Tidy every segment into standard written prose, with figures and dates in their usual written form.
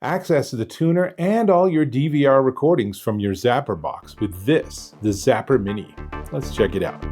Access the tuner and all your DVR recordings from your Zapper box with this, the Zapper Mini. Let's check it out.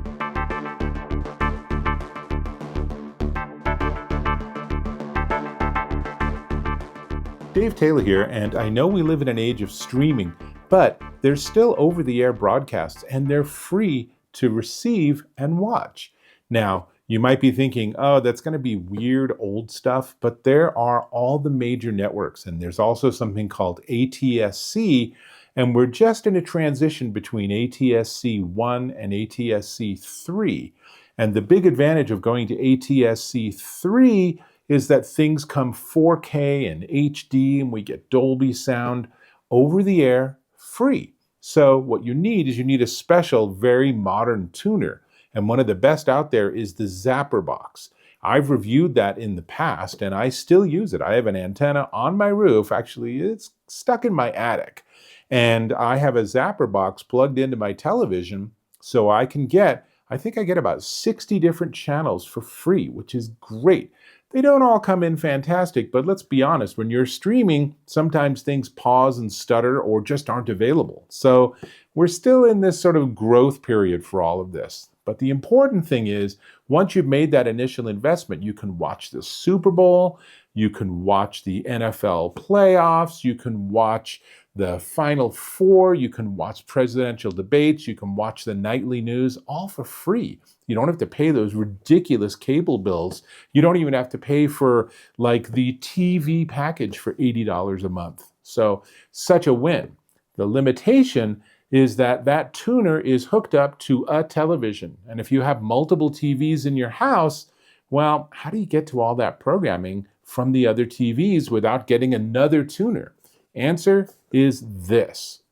Dave Taylor here, and I know we live in an age of streaming, but there's still over-the-air broadcasts, and they're free to receive and watch. Now, you might be thinking, oh, that's going to be weird old stuff, but there are all the major networks, and there's also something called atsc, and we're just in a transition between atsc 1 and atsc 3. And the big advantage of going to atsc 3 is that things come 4K and HD, and we get Dolby sound over the air free. So what you need is a special, very modern tuner. And one of the best out there is the Zapperbox. I've reviewed that in the past, and I still use it. I have an antenna on my roof. Actually, it's stuck in my attic. And I have a Zapperbox plugged into my television, so I think I get about 60 different channels for free, which is great. They don't all come in fantastic, but let's be honest, when you're streaming, sometimes things pause and stutter or just aren't available. So we're still in this sort of growth period for all of this. But the important thing is, once you've made that initial investment, you can watch the Super Bowl, you can watch the NFL playoffs, you can watch the Final Four, you can watch presidential debates, you can watch the nightly news, all for free. You don't have to pay those ridiculous cable bills. You don't even have to pay for like the TV package for $80 a month. So such a win. The limitation is that tuner is hooked up to a television. And if you have multiple TVs in your house, well, how do you get to all that programming from the other TVs without getting another tuner? Answer is this.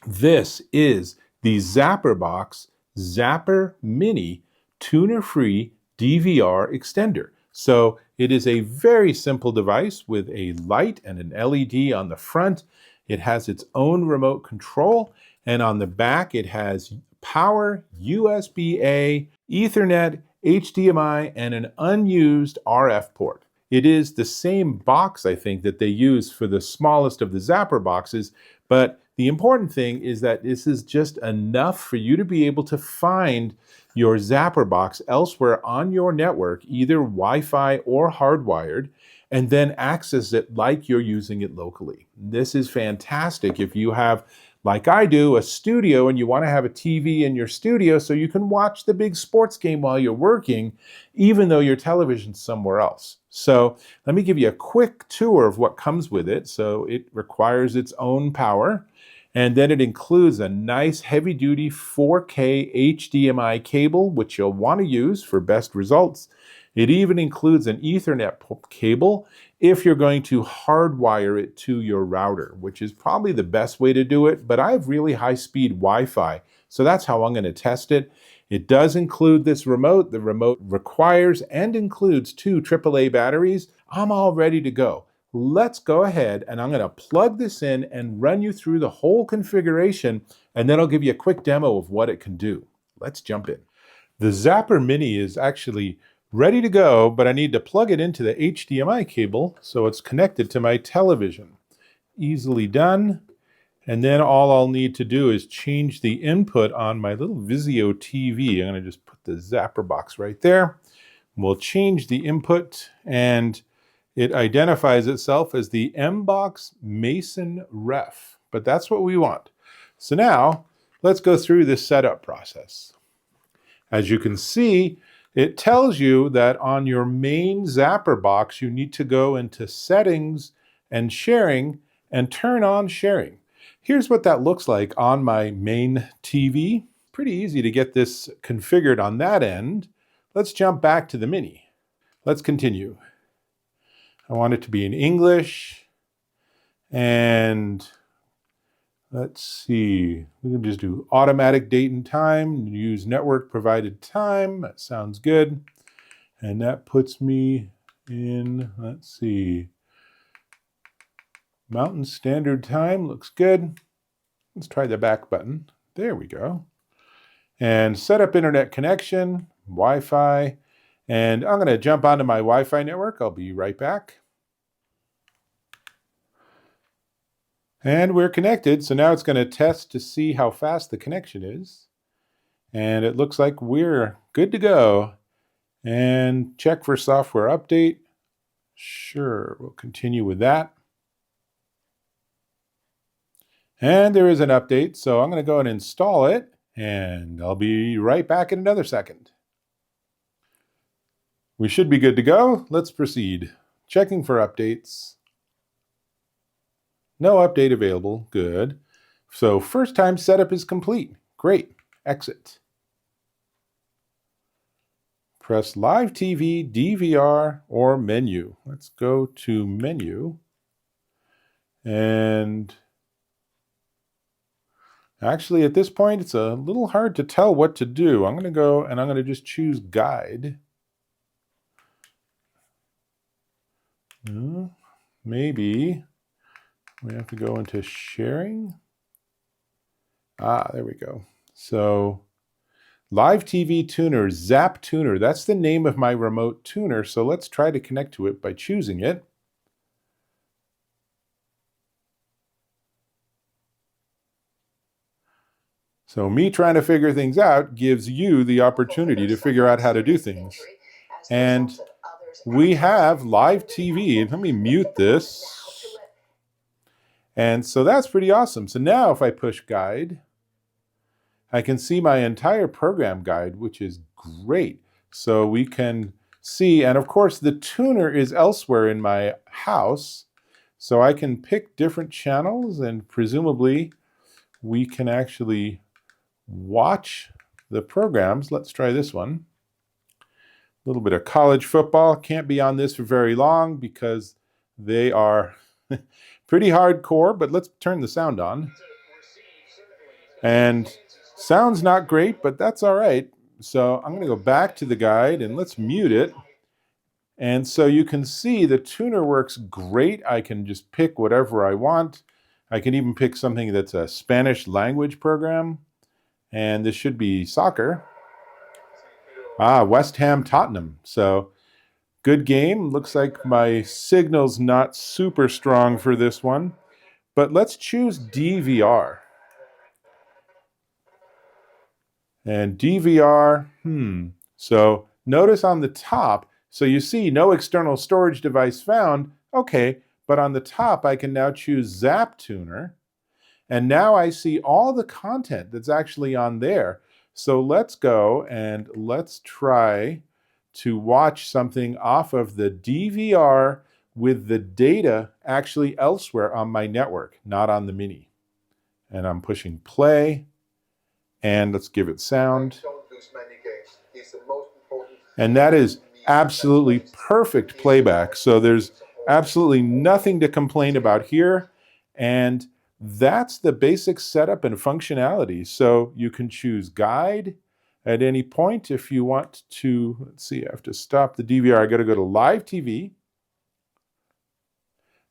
This is the Zapperbox Zapper Mini tuner-free DVR extender. So it is a very simple device with a light and an LED on the front. It has its own remote control, and on the back it has power, USB-A, Ethernet, HDMI, and an unused RF port. It is the same box, I think, that they use for the smallest of the Zapper boxes, but the important thing is that this is just enough for you to be able to find your Zapper box elsewhere on your network, either Wi-Fi or hardwired, and then access it like you're using it locally. This is fantastic if you have, like I do, a studio and you want to have a TV in your studio so you can watch the big sports game while you're working, even though your television's somewhere else. So let me give you a quick tour of what comes with it. So it requires its own power, and then it includes a nice heavy-duty 4K HDMI cable, which you'll want to use for best results. It even includes an Ethernet cable if you're going to hardwire it to your router, which is probably the best way to do it, but I have really high-speed Wi-Fi, so that's how I'm going to test it. It does include this remote. The remote requires and includes 2 AAA batteries. I'm all ready to go. Let's go ahead, and I'm going to plug this in and run you through the whole configuration, and then I'll give you a quick demo of what it can do. Let's jump in. The Zapper Mini is actually ready to go, but I need to plug it into the HDMI cable so it's connected to my television. Easily done. And then all I'll need to do is change the input on my little Vizio TV. I'm going to just put the Zapper box right there. We'll change the input, and it identifies itself as the M-Box Mason Ref, but that's what we want. So now let's go through this setup process. As you can see, it tells you that on your main Zapper box, you need to go into Settings and Sharing and turn on Sharing. Here's what that looks like on my main TV. Pretty easy to get this configured on that end. Let's jump back to the Mini. Let's continue. I want it to be in English, and let's see, we can just do automatic date and time, use network provided time. That sounds good. And that puts me in, let's see, Mountain Standard Time looks good. Let's try the back button. There we go. And set up internet connection, Wi-Fi, and I'm going to jump onto my Wi-Fi network. I'll be right back. And we're connected, so now it's going to test to see how fast the connection is. And it looks like we're good to go. And check for software update. Sure, we'll continue with that. And there is an update, so I'm going to go and install it, and I'll be right back in another second. We should be good to go. Let's proceed. Checking for updates. No update available. Good. So first time setup is complete. Great. Exit. Press Live TV, DVR, or Menu. Let's go to Menu. And actually, at this point, it's a little hard to tell what to do. I'm going to go and I'm going to just choose Guide. Maybe we have to go into Sharing. There we go. So Live TV Tuner, Zap Tuner. That's the name of my remote tuner. So let's try to connect to it by choosing it. So me trying to figure things out gives you the opportunity to figure out how to do things. And we have live TV. Let me mute this. And so that's pretty awesome. So now if I push Guide, I can see my entire program guide, which is great. So we can see, and of course the tuner is elsewhere in my house. So I can pick different channels and presumably we can actually watch the programs. Let's try this one. A little bit of college football. Can't be on this for very long because they are pretty hardcore, but let's turn the sound on. And sounds not great, but that's all right. So I'm going to go back to the guide and let's mute it. And so you can see the tuner works great. I can just pick whatever I want. I can even pick something that's a Spanish language program. And this should be soccer. West Ham Tottenham. So good game. Looks like my signal's not super strong for this one. But let's choose DVR. And DVR, So notice on the top, so you see no external storage device found. Okay, but on the top I can now choose Zap Tuner. And now I see all the content that's actually on there. So let's go and let's try to watch something off of the DVR with the data actually elsewhere on my network, not on the Mini. And I'm pushing play. And let's give it sound. And that is absolutely perfect playback. So there's absolutely nothing to complain about here. And that's the basic setup and functionality. So you can choose guide at any point if you want to. Let's see, I have to stop the DVR. I got to go to live TV.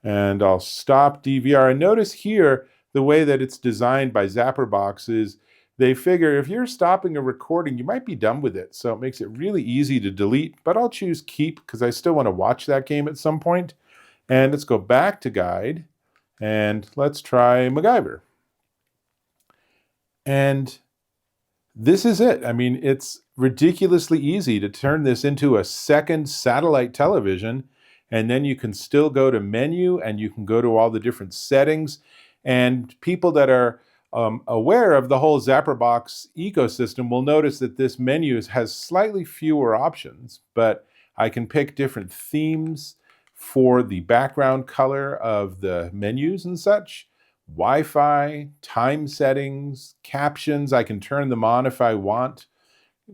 And I'll stop DVR. And notice here, the way that it's designed by Zapperbox is they figure if you're stopping a recording, you might be done with it. So it makes it really easy to delete, but I'll choose keep because I still want to watch that game at some point. And let's go back to guide and let's try MacGyver. And this is it. I mean, it's ridiculously easy to turn this into a second satellite television. And then you can still go to menu and you can go to all the different settings. And people that are aware of the whole Zapperbox ecosystem will notice that this menu has slightly fewer options, but I can pick different themes for the background color of the menus and such. Wi-Fi, time settings, captions, I can turn them on if I want,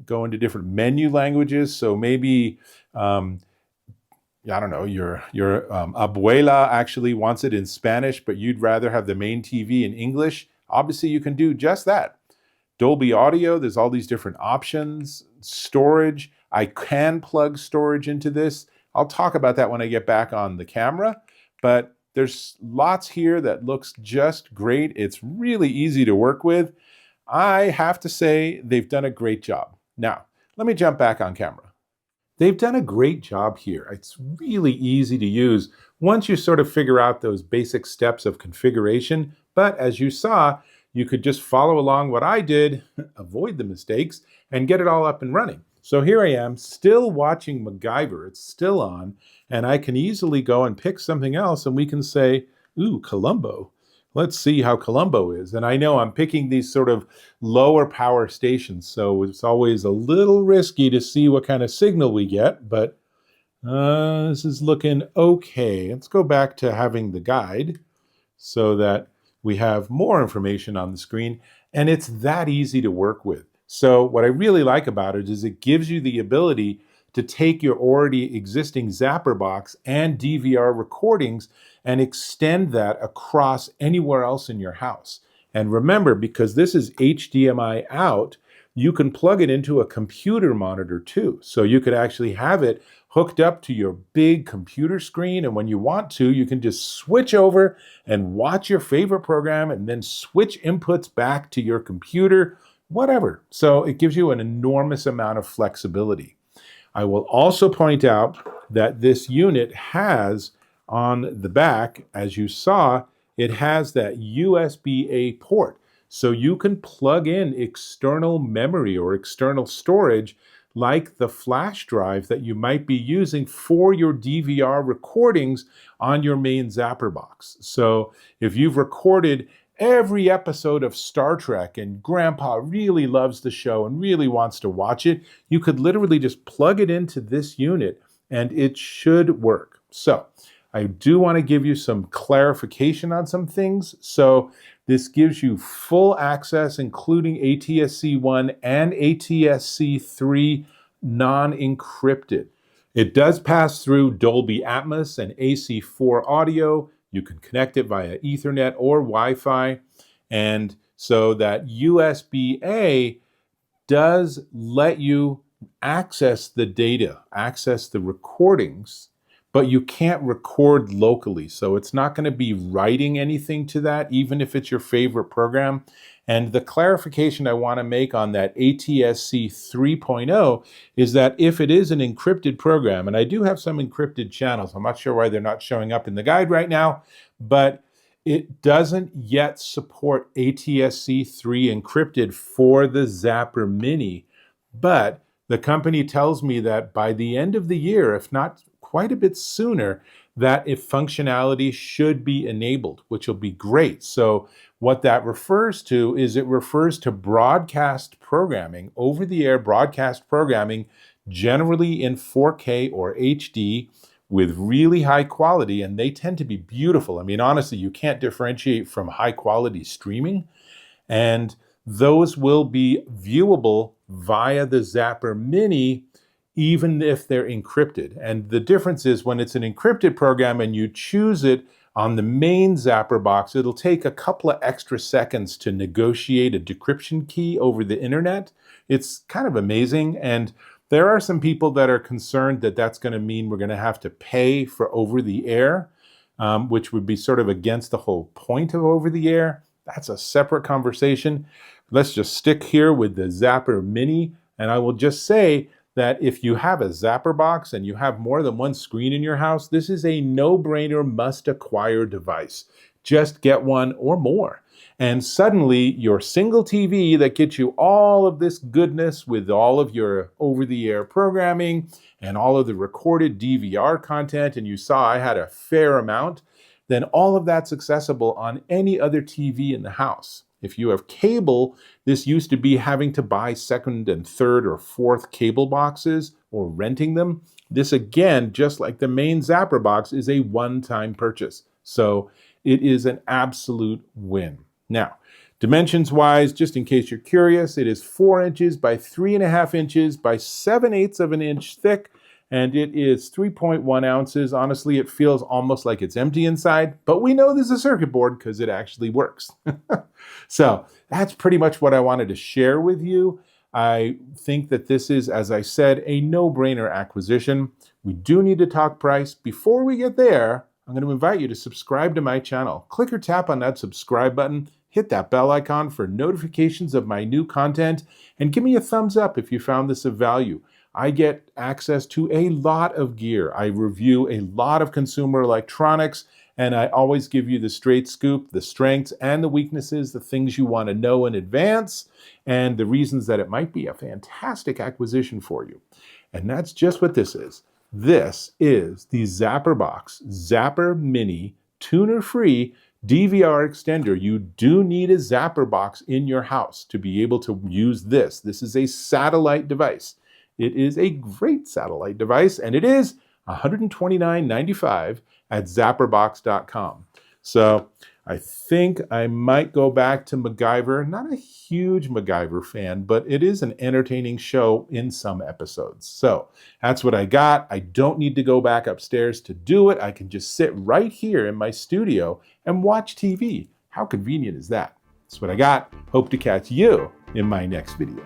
go into different menu languages. So maybe I don't know, your abuela actually wants it in Spanish, but you'd rather have the main TV in English. Obviously, you can do just that. Dolby audio, there's all these different options. Storage, I can plug storage into this. I'll talk about that when I get back on the camera, but there's lots here that looks just great. It's really easy to work with. I have to say they've done a great job. Now, let me jump back on camera. They've done a great job here. It's really easy to use once you sort of figure out those basic steps of configuration. But as you saw, you could just follow along what I did, avoid the mistakes, and get it all up and running. So here I am, still watching MacGyver. It's still on, and I can easily go and pick something else, and we can say, ooh, Columbo. Let's see how Columbo is. And I know I'm picking these sort of lower power stations, so it's always a little risky to see what kind of signal we get, but this is looking okay. Let's go back to having the guide so that we have more information on the screen, and it's that easy to work with. So what I really like about it is it gives you the ability to take your already existing Zapper box and DVR recordings and extend that across anywhere else in your house. And remember, because this is HDMI out, you can plug it into a computer monitor too. So you could actually have it hooked up to your big computer screen, and when you want to, you can just switch over and watch your favorite program and then switch inputs back to your computer, whatever. So it gives you an enormous amount of flexibility. I will also point out that this unit has on the back, as you saw, it has that USB-A port. So you can plug in external memory or external storage like the flash drive that you might be using for your DVR recordings on your main Zapper box. So if you've recorded every episode of Star Trek and Grandpa really loves the show and really wants to watch it, you could literally just plug it into this unit and it should work. So I do want to give you some clarification on some things. So this gives you full access, including ATSC1 and ATSC3 non-encrypted. It does pass through Dolby Atmos and AC4 audio. You can connect it via Ethernet or Wi-Fi. And so that USB-A does let you access the data, access the recordings, but you can't record locally. So it's not going to be writing anything to that, even if it's your favorite program. And the clarification I want to make on that ATSC 3.0 is that if it is an encrypted program, and I do have some encrypted channels, I'm not sure why they're not showing up in the guide right now, but it doesn't yet support ATSC 3 encrypted for the Zapper Mini. But the company tells me that by the end of the year, if not quite a bit sooner, that if functionality should be enabled, which will be great. So what that refers to is it refers to broadcast programming, over-the-air broadcast programming, generally in 4K or HD with really high quality, and they tend to be beautiful. I mean, honestly, you can't differentiate from high quality streaming, and those will be viewable via the Zapper Mini, even if they're encrypted. And the difference is when it's an encrypted program and you choose it on the main Zapper box, it'll take a couple of extra seconds to negotiate a decryption key over the internet. It's kind of amazing. And there are some people that are concerned that that's going to mean we're going to have to pay for over the air, which would be sort of against the whole point of over the air. That's a separate conversation. Let's just stick here with the Zapper Mini. And I will just say that if you have a Zapper box and you have more than one screen in your house, this is a no-brainer must-acquire device. Just get one or more. And suddenly your single TV that gets you all of this goodness with all of your over-the-air programming and all of the recorded DVR content, and you saw I had a fair amount, then all of that's accessible on any other TV in the house. If you have cable, this used to be having to buy second and third or fourth cable boxes or renting them. This, again, just like the main Zapper box, is a one-time purchase. So it is an absolute win. Now, dimensions-wise, just in case you're curious, it is 4 inches by 3.5 inches by 7/8 of an inch thick, and it is 3.1 ounces. Honestly, it feels almost like it's empty inside, but we know there's a circuit board because it actually works. So that's pretty much what I wanted to share with you. I think that this is, as I said, a no-brainer acquisition. We do need to talk price. Before we get there, I'm going to invite you to subscribe to my channel. Click or tap on that subscribe button, hit that bell icon for notifications of my new content, and give me a thumbs up if you found this of value. I get access to a lot of gear. I review a lot of consumer electronics, and I always give you the straight scoop, the strengths and the weaknesses, the things you want to know in advance, and the reasons that it might be a fantastic acquisition for you. And that's just what this is. This is the Zapperbox Zapper Mini tuner-free DVR extender. You do need a Zapperbox in your house to be able to use this. This is a satellite device. It is a great satellite device, and it is $129.95 at ZapperBox.com. So I think I might go back to MacGyver. Not a huge MacGyver fan, but it is an entertaining show in some episodes. So that's what I got. I don't need to go back upstairs to do it. I can just sit right here in my studio and watch TV. How convenient is that? That's what I got. Hope to catch you in my next video.